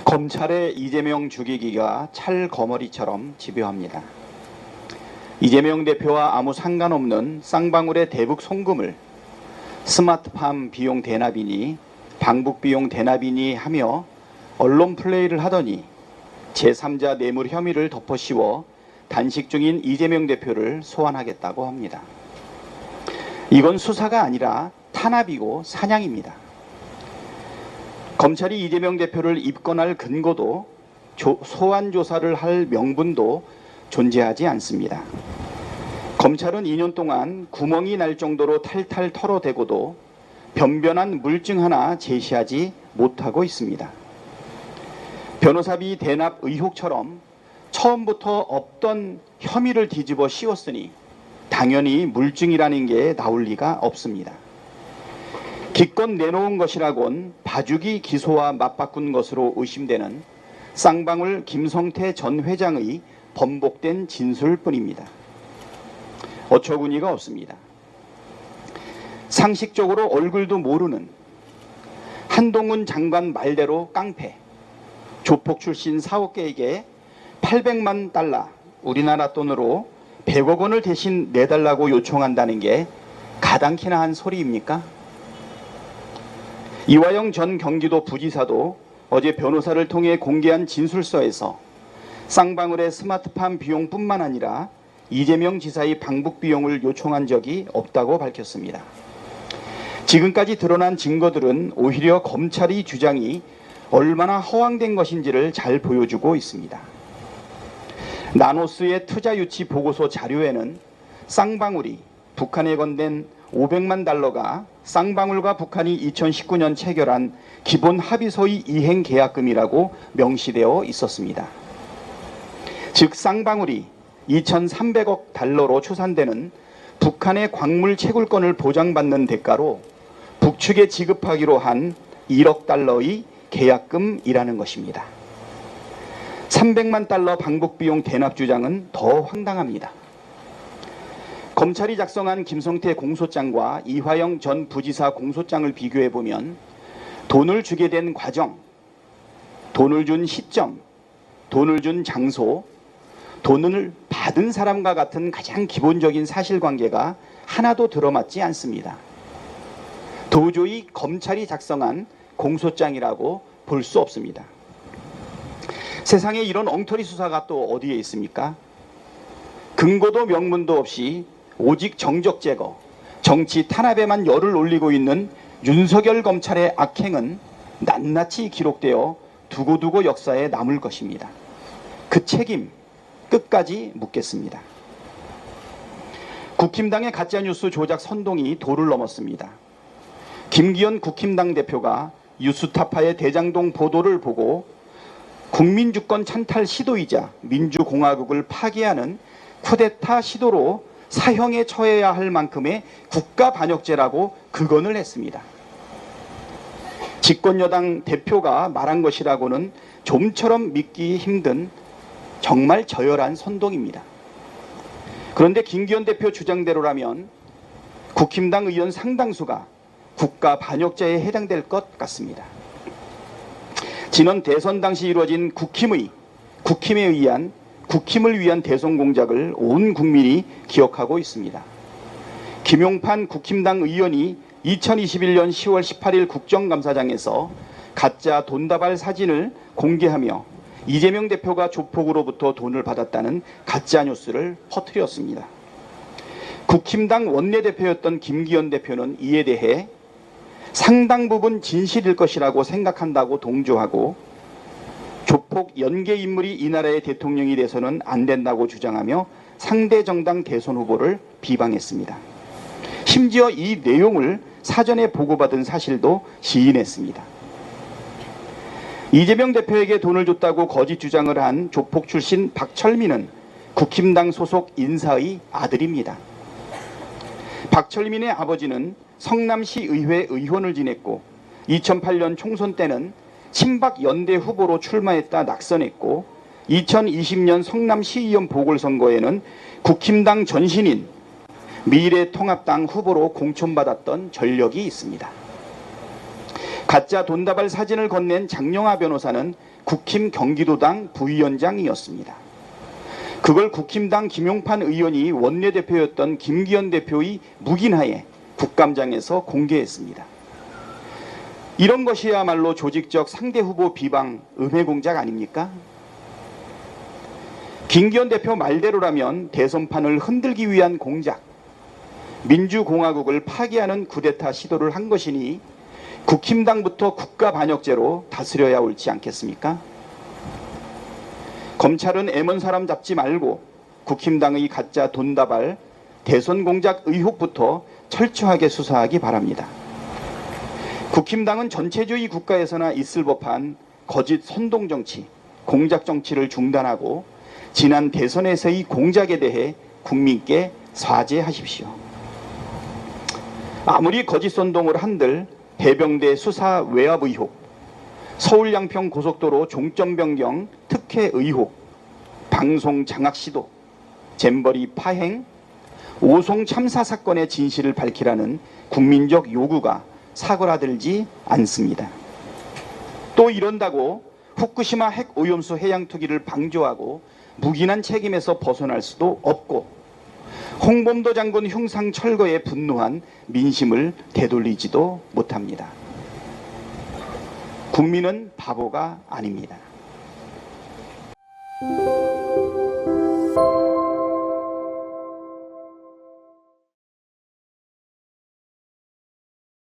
검찰의 이재명 죽이기가 찰거머리처럼 집요합니다. 이재명 대표와 아무 상관없는 쌍방울의 대북 송금을 스마트팜 비용 대납이니 방북 비용 대납이니 하며 언론 플레이를 하더니 제3자 뇌물 혐의를 덮어씌워 단식 중인 이재명 대표를 소환하겠다고 합니다. 이건 수사가 아니라 탄압이고 사냥입니다. 검찰이 이재명 대표를 입건할 근거도 소환 조사를 할 명분도 존재하지 않습니다. 검찰은 2년 동안 구멍이 날 정도로 탈탈 털어대고도 변변한 물증 하나 제시하지 못하고 있습니다. 변호사비 대납 의혹처럼 처음부터 없던 혐의를 뒤집어 씌웠으니 당연히 물증이라는 게 나올 리가 없습니다. 기껏 내놓은 것이라곤 봐주기 기소와 맞바꾼 것으로 의심되는 쌍방울 김성태 전 회장의 번복된 진술뿐입니다. 어처구니가 없습니다. 상식적으로 얼굴도 모르는 한동훈 장관 말대로 깡패, 조폭 출신 사업계에게 800만 달러, 우리나라 돈으로 100억 원을 대신 내달라고 요청한다는 게 가당키나 한 소리입니까? 이화영 전 경기도 부지사도 어제 변호사를 통해 공개한 진술서에서 쌍방울의 스마트팜 비용뿐만 아니라 이재명 지사의 방북 비용을 요청한 적이 없다고 밝혔습니다. 지금까지 드러난 증거들은 오히려 검찰의 주장이 얼마나 허황된 것인지를 잘 보여주고 있습니다. 나노스의 투자 유치 보고서 자료에는 쌍방울이 북한에 건넨 500만 달러가 쌍방울과 북한이 2019년 체결한 기본 합의서의 이행 계약금이라고 명시되어 있었습니다. 즉 쌍방울이 2,300억 달러로 추산되는 북한의 광물 채굴권을 보장받는 대가로 북측에 지급하기로 한 1억 달러의 계약금이라는 것입니다. 300만 달러 방북 비용 대납 주장은 더 황당합니다. 검찰이 작성한 김성태 공소장과 이화영 전 부지사 공소장을 비교해보면 돈을 주게 된 과정, 돈을 준 시점, 돈을 준 장소, 돈을 받은 사람과 같은 가장 기본적인 사실관계가 하나도 들어맞지 않습니다. 도저히 검찰이 작성한 공소장이라고 볼 수 없습니다. 세상에 이런 엉터리 수사가 또 어디에 있습니까? 근거도 명문도 없이 오직 정적 제거, 정치 탄압에만 열을 올리고 있는 윤석열 검찰의 악행은 낱낱이 기록되어 두고두고 역사에 남을 것입니다. 그 책임 끝까지 묻겠습니다. 국힘당의 가짜뉴스 조작 선동이 도를 넘었습니다. 김기현 국힘당 대표가 뉴스타파의 대장동 보도를 보고 국민주권 찬탈 시도이자 민주공화국을 파괴하는 쿠데타 시도로 사형에 처해야 할 만큼의 국가반역죄라고 극언을 했습니다. 집권여당 대표가 말한 것이라고는 좀처럼 믿기 힘든 정말 저열한 선동입니다. 그런데 김기현 대표 주장대로라면 국힘당 의원 상당수가 국가반역죄에 해당될 것 같습니다. 지난 대선 당시 이루어진 국힘을 위한 대선 공작을 온 국민이 기억하고 있습니다. 김용판 국힘당 의원이 2021년 10월 18일 국정감사장에서 가짜 돈다발 사진을 공개하며 이재명 대표가 조폭으로부터 돈을 받았다는 가짜 뉴스를 퍼뜨렸습니다. 국힘당 원내대표였던 김기현 대표는 이에 대해 상당 부분 진실일 것이라고 생각한다고 동조하고 조폭 연계 인물이 이 나라의 대통령이 돼서는 안 된다고 주장하며 상대 정당 대선 후보를 비방했습니다. 심지어 이 내용을 사전에 보고받은 사실도 시인했습니다. 이재명 대표에게 돈을 줬다고 거짓 주장을 한 조폭 출신 박철민은 국힘당 소속 인사의 아들입니다. 박철민의 아버지는 성남시 의회 의원을 지냈고 2008년 총선 때는 친박 연대 후보로 출마했다 낙선했고 2020년 성남시의원 보궐선거에는 국힘당 전신인 미래통합당 후보로 공천받았던 전력이 있습니다. 가짜 돈다발 사진을 건넨 장영하 변호사는 국힘 경기도당 부위원장이었습니다. 그걸 국힘당 김용판 의원이 원내대표였던 김기현 대표의 묵인하에 국감장에서 공개했습니다. 이런 것이야말로 조직적 상대 후보 비방, 음해 공작 아닙니까? 김기현 대표 말대로라면 대선판을 흔들기 위한 공작, 민주공화국을 파괴하는 쿠데타 시도를 한 것이니 국힘당부터 국가반역죄로 다스려야 옳지 않겠습니까? 검찰은 애먼 사람 잡지 말고 국힘당의 가짜 돈다발, 대선 공작 의혹부터 철저하게 수사하기 바랍니다. 국힘당은 전체주의 국가에서나 있을 법한 거짓 선동정치, 공작정치를 중단하고 지난 대선에서의 공작에 대해 국민께 사죄하십시오. 아무리 거짓 선동을 한들 해병대 수사 외압 의혹, 서울 양평 고속도로 종점 변경 특혜 의혹, 방송 장악 시도, 잼버리 파행, 오송 참사 사건의 진실을 밝히라는 국민적 요구가 사그라들지 않습니다. 또 이런다고 후쿠시마 핵 오염수 해양 투기를 방조하고 묵인한 책임에서 벗어날 수도 없고 홍범도 장군 흉상 철거에 분노한 민심을 되돌리지도 못합니다. 국민은 바보가 아닙니다.